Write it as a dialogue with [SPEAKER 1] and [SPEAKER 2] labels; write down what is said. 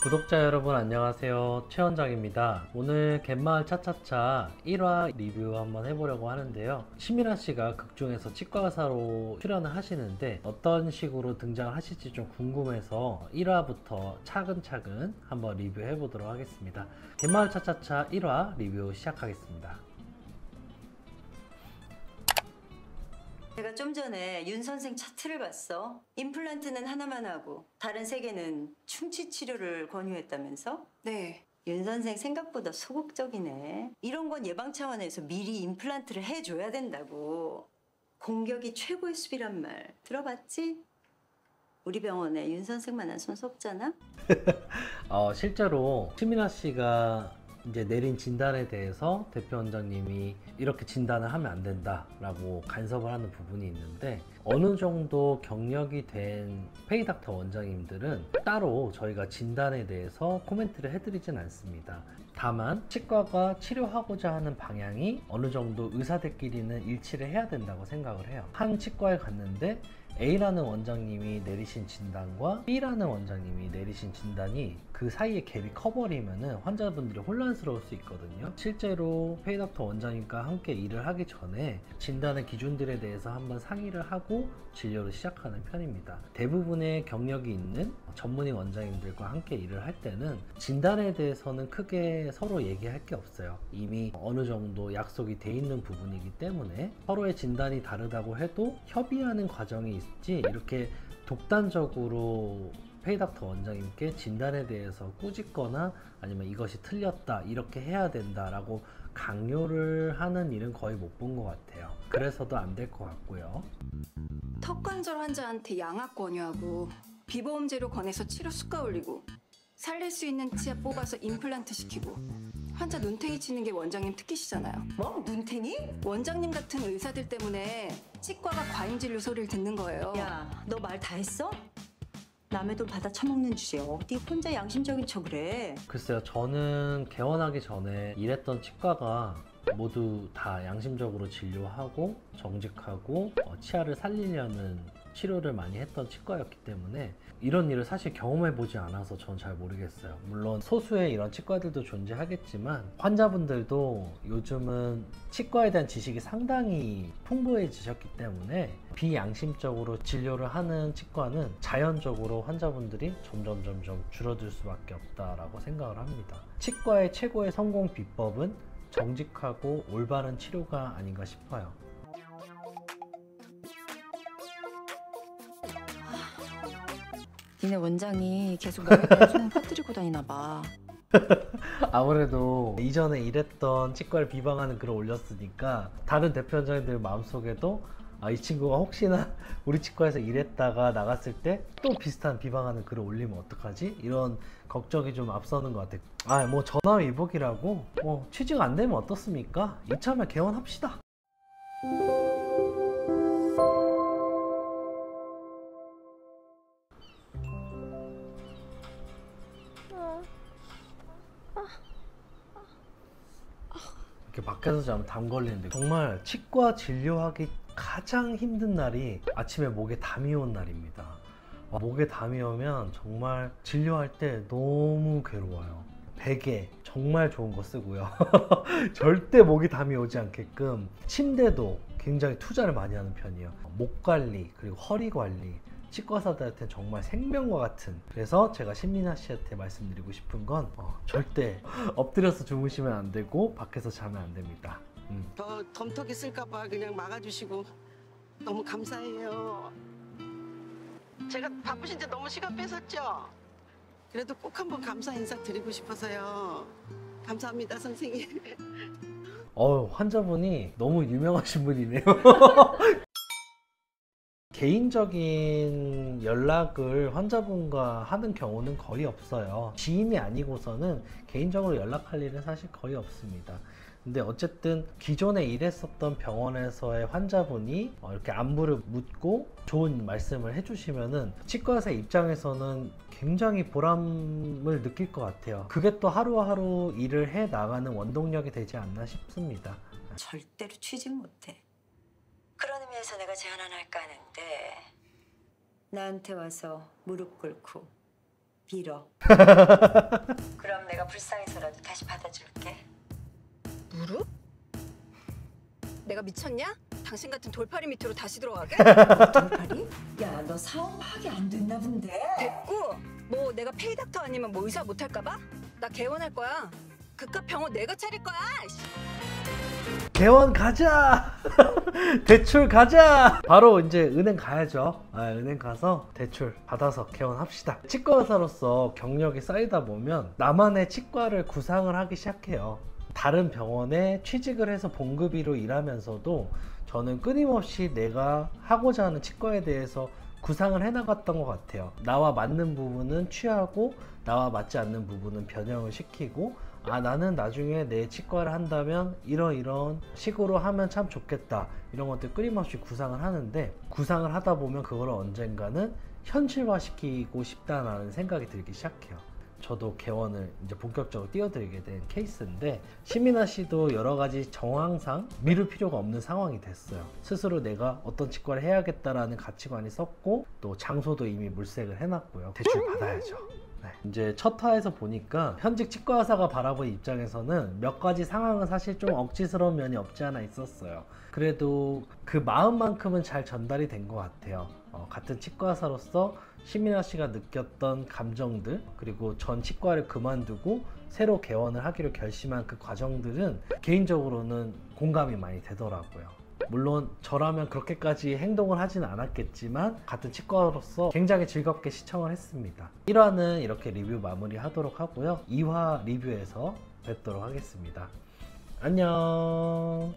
[SPEAKER 1] 구독자 여러분 안녕하세요, 최 원장입니다. 오늘 갯마을 차차차 1화 리뷰 한번 해보려고 하는데요. 심이라 씨가 극중에서 치과의사로 출연을 하시는데 어떤 식으로 등장을 하실지 좀 궁금해서 1화부터 차근차근 한번 리뷰해 보도록 하겠습니다. 갯마을 차차차 1화 리뷰 시작하겠습니다.
[SPEAKER 2] 내가 좀 전에 윤 선생 차트를 봤어. 임플란트는 하나만 하고 다른 세 개는 충치 치료를 권유했다면서?
[SPEAKER 3] 네.
[SPEAKER 2] 윤 선생 생각보다 소극적이네. 이런 건 예방 차원에서 미리 임플란트를 해줘야 된다고. 공격이 최고의 수비란 말 들어봤지? 우리 병원에 윤 선생만한 선수 없잖아?
[SPEAKER 1] 실제로 심이라 씨가 이제 내린 진단에 대해서 대표 원장님이 이렇게 진단을 하면 안 된다라고 간섭을 하는 부분이 있는데, 어느 정도 경력이 된 페이닥터 원장님들은 따로 저희가 진단에 대해서 코멘트를 해드리진 않습니다. 다만 치과가 치료하고자 하는 방향이 어느 정도 의사들끼리는 일치를 해야 된다고 생각을 해요. 한 치과에 갔는데 A라는 원장님이 내리신 진단과 B라는 원장님이 내리신 진단이 그 사이에 갭이 커버리면 환자분들이 혼란스러울 수 있거든요. 실제로 페이닥터 원장님과 함께 일을 하기 전에 진단의 기준들에 대해서 한번 상의를 하고 진료를 시작하는 편입니다. 대부분의 경력이 있는 전문의 원장님들과 함께 일을 할 때는 진단에 대해서는 크게 서로 얘기할 게 없어요. 이미 어느 정도 약속이 돼 있는 부분이기 때문에 서로의 진단이 다르다고 해도 협의하는 과정이 있지, 이렇게 독단적으로 페이닥터 원장님께 진단에 대해서 꾸짖거나 아니면 이것이 틀렸다, 이렇게 해야 된다라고 강요를 하는 일은 거의 못 본 것 같아요. 그래서도 안 될 것 같고요.
[SPEAKER 3] 턱관절 환자한테 양악 권유하고 비보험 재료 권해서 치료 수가 올리고 살릴 수 있는 치아 뽑아서 임플란트 시키고 환자 눈탱이 치는 게 원장님 특기시잖아요.
[SPEAKER 2] 뭐? 눈탱이?
[SPEAKER 3] 원장님 같은 의사들 때문에 치과가 과잉 진료 소리를 듣는 거예요.
[SPEAKER 2] 야, 너 말 다 했어? 남의 돈 받아 처먹는 주제에 어디 혼자 양심적인 척을 해.
[SPEAKER 1] 글쎄요, 저는 개원하기 전에 일했던 치과가 모두 다 양심적으로 진료하고 정직하고 치아를 살리려는 치료를 많이 했던 치과였기 때문에 이런 일을 사실 경험해보지 않아서 전 잘 모르겠어요. 물론 소수의 이런 치과들도 존재하겠지만 환자분들도 요즘은 치과에 대한 지식이 상당히 풍부해지셨기 때문에 비양심적으로 진료를 하는 치과는 자연적으로 환자분들이 점점 줄어들 수밖에 없다라고 생각을 합니다. 치과의 최고의 성공 비법은 정직하고 올바른 치료가 아닌가 싶어요.
[SPEAKER 3] 니네 원장이 계속 너에 대한 소문 퍼뜨리고 다니나 봐.
[SPEAKER 1] 아무래도 이전에 일했던 치과를 비방하는 글을 올렸으니까 다른 대표 원장님들 마음속에도 이 친구가 혹시나 우리 치과에서 일했다가 나갔을 때 또 비슷한 비방하는 글을 올리면 어떡하지? 이런 걱정이 좀 앞서는 것 같아요. 뭐 전화위복이라고 취직 안 되면 어떻습니까? 이참에 개원합시다. 이렇게 밖에서 자면 담 걸리는데, 정말 치과 진료하기 가장 힘든 날이 아침에 목에 담이 온 날입니다. 목에 담이 오면 정말 진료할 때 너무 괴로워요. 베개 정말 좋은 거 쓰고요. 절대 목에 담이 오지 않게끔 침대도 굉장히 투자를 많이 하는 편이에요. 목 관리 그리고 허리 관리, 치과의사들한테 정말 생명과 같은. 그래서 제가 신민아 씨한테 말씀드리고 싶은 건 절대 엎드려서 주무시면 안 되고 밖에서 자면 안 됩니다.
[SPEAKER 4] 더 덤터기 쓸까봐 그냥 막아주시고 너무 감사해요. 제가 바쁘신데 너무 시간 뺏었죠? 그래도 꼭 한번 감사 인사 드리고 싶어서요. 감사합니다, 선생님.
[SPEAKER 1] 환자분이 너무 유명하신 분이네요. 개인적인 연락을 환자분과 하는 경우는 거의 없어요. 지인이 아니고서는 개인적으로 연락할 일은 사실 거의 없습니다. 근데 어쨌든 기존에 일했었던 병원에서의 환자분이 이렇게 안부를 묻고 좋은 말씀을 해주시면은 치과의사 입장에서는 굉장히 보람을 느낄 것 같아요. 그게 또 하루하루 일을 해 나가는 원동력이 되지 않나 싶습니다.
[SPEAKER 2] 절대로 취직 못해. 그런 의미에서 내가 제안 하나 할까 하는데, 나한테 와서 무릎 꿇고 빌어. 그럼 내가 불쌍해서라도 다시 받아줄게.
[SPEAKER 3] 무릎? 내가 미쳤냐? 당신 같은 돌팔이 밑으로 다시 들어가게?
[SPEAKER 2] 돌팔이? 야, 너 사업 파악이 안 됐나 본데?
[SPEAKER 3] 됐고 뭐 내가 페이닥터 아니면 뭐 의사 못할까봐? 나 개원할 거야. 그깟 병원 내가 차릴 거야.
[SPEAKER 1] 개원 가자. 대출 가자. 바로 이제 은행 가야죠. 은행 가서 대출 받아서 개원합시다. 치과 의사로서 경력이 쌓이다 보면 나만의 치과를 구상을 하기 시작해요. 다른 병원에 취직을 해서 봉급이로 일하면서도 저는 끊임없이 내가 하고자 하는 치과에 대해서 구상을 해나갔던 것 같아요. 나와 맞는 부분은 취하고 나와 맞지 않는 부분은 변형을 시키고, 나는 나중에 내 치과를 한다면 이런 식으로 하면 참 좋겠다, 이런 것들 끊임없이 구상을 하는데, 구상을 하다 보면 그걸 언젠가는 현실화시키고 싶다는 생각이 들기 시작해요. 저도 개원을 이제 본격적으로 뛰어들게 된 케이스인데, 시민아 씨도 여러 가지 정황상 미룰 필요가 없는 상황이 됐어요. 스스로 내가 어떤 치과를 해야겠다라는 가치관이 섰고, 또 장소도 이미 물색을 해놨고요. 대출 받아야죠. 네. 이제 첫 화에서 보니까 현직 치과 의사가 바라보는 입장에서는 몇 가지 상황은 사실 좀 억지스러운 면이 없지 않아 있었어요. 그래도 그 마음만큼은 잘 전달이 된 것 같아요. 같은 치과 의사로서 시민아 씨가 느꼈던 감정들, 그리고 전 치과를 그만두고 새로 개원을 하기로 결심한 그 과정들은 개인적으로는 공감이 많이 되더라고요. 물론 저라면 그렇게까지 행동을 하지는 않았겠지만 같은 치과로서 굉장히 즐겁게 시청을 했습니다. 1화는 이렇게 리뷰 마무리 하도록 하고요. 2화 리뷰에서 뵙도록 하겠습니다. 안녕.